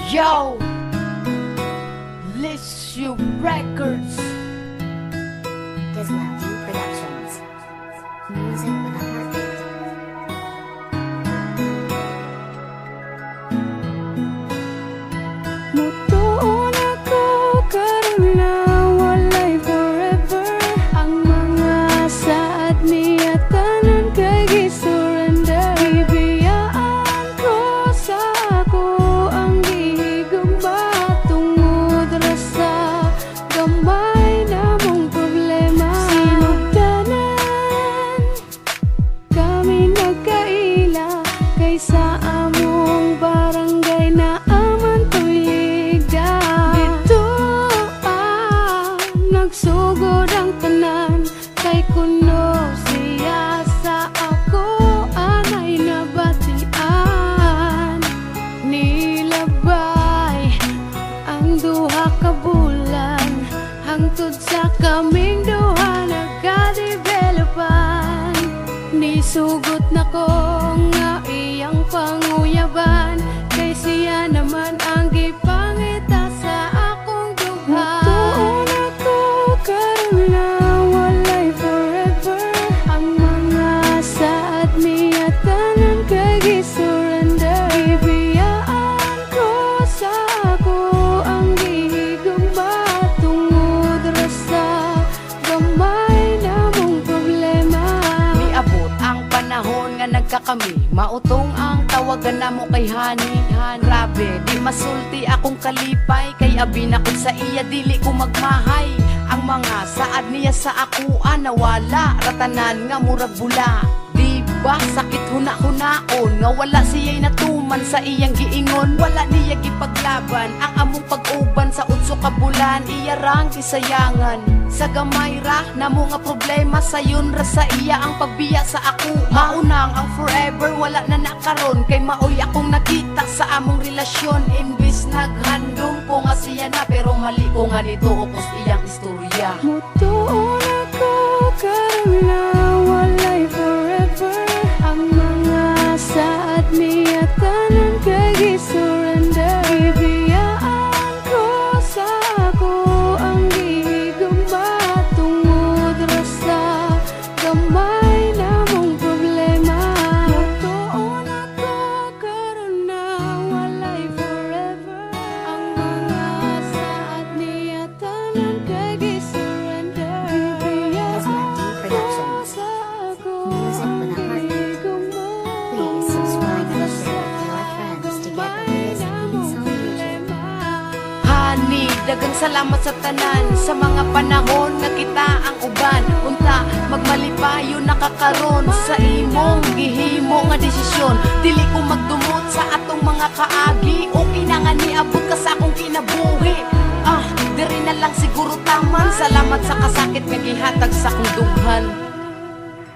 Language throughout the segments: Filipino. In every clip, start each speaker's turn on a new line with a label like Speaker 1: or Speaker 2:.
Speaker 1: Yo, Lissue Records.
Speaker 2: Disloyalty Productions. Music with a heartbeat.
Speaker 3: Mutuon ako karon na walay forever. Ang mga saad niya tanan kay gisurrender. Bibiyaan ko sa ako ang gihigugma tungod ra sa gamay namong problema. Sinugdanan kami nagkaila kaysa among barangay na aman tuigda. Dito nagsugod ang tanan kay kuno siya sa ako anay nabatian. Nilabay ang duha ka bulan hangtod sa kaming duha nagka-developan. Nisugot na ko nga iyang panguyaban kay siya naman ang gipangita sa akong dughan. Mutuon ako karon na walay forever. Ang mga saad niya tanan kay gisurrender. Bibiyaan ko sa ako ang gihigugma tungod ra sa gamay namong problema.
Speaker 1: Niabot ang panahon nga nagkakami, mautong ang tawagan namo kay Hani. Grabe, di masulti akong kalipay, kay abi na ko sa iya dili ko magmahay. Ang mga saad niya sa akuan nawala, ratanan nga murag bula. Di ba sakit huna-hunaon nga wala siya'y natuman sa iyang giingon. Wala niya gipaglaban ang among pag-uban sa utso ka bulan. Iya rang gisayangan sa gamay ra namo nga problema sayon ra sa iya ang pagbiya sa ako. Maunang ang forever wala na nakaron kay maoy akong nakita sa among relasyon. Imbis naghandong ko nga siya na pero mali ko nga nito upos iyang istorya.
Speaker 3: Mutuon ako karon na walay forever. Ang mga saad niya tanan kay gisurrender. Bibiyaan ko sa ako ang gihigugma tungod ra sa gamay namong problema. Mutuon ako karon na walay forever. Ang mga saad niya tanan kay gisurrender. Bibiyaan ko sa ako ang gihigugma
Speaker 2: Please subscribe and share with your friends to get the latest beats on YouTube.
Speaker 1: Hani, dagang salamat sa tanan sa mga panahon nga kita ang uban. Unta magmalipayo nakakaron sa imong gihimo nga desisyon. Dili ko magdumot sa atong mga kaagi o kinanga niabot ka sa akong kinabuhi. Diri na lang siguro taman. Salamat sa kasakit nga gihatag sa akong dughan.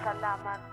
Speaker 1: Salamat.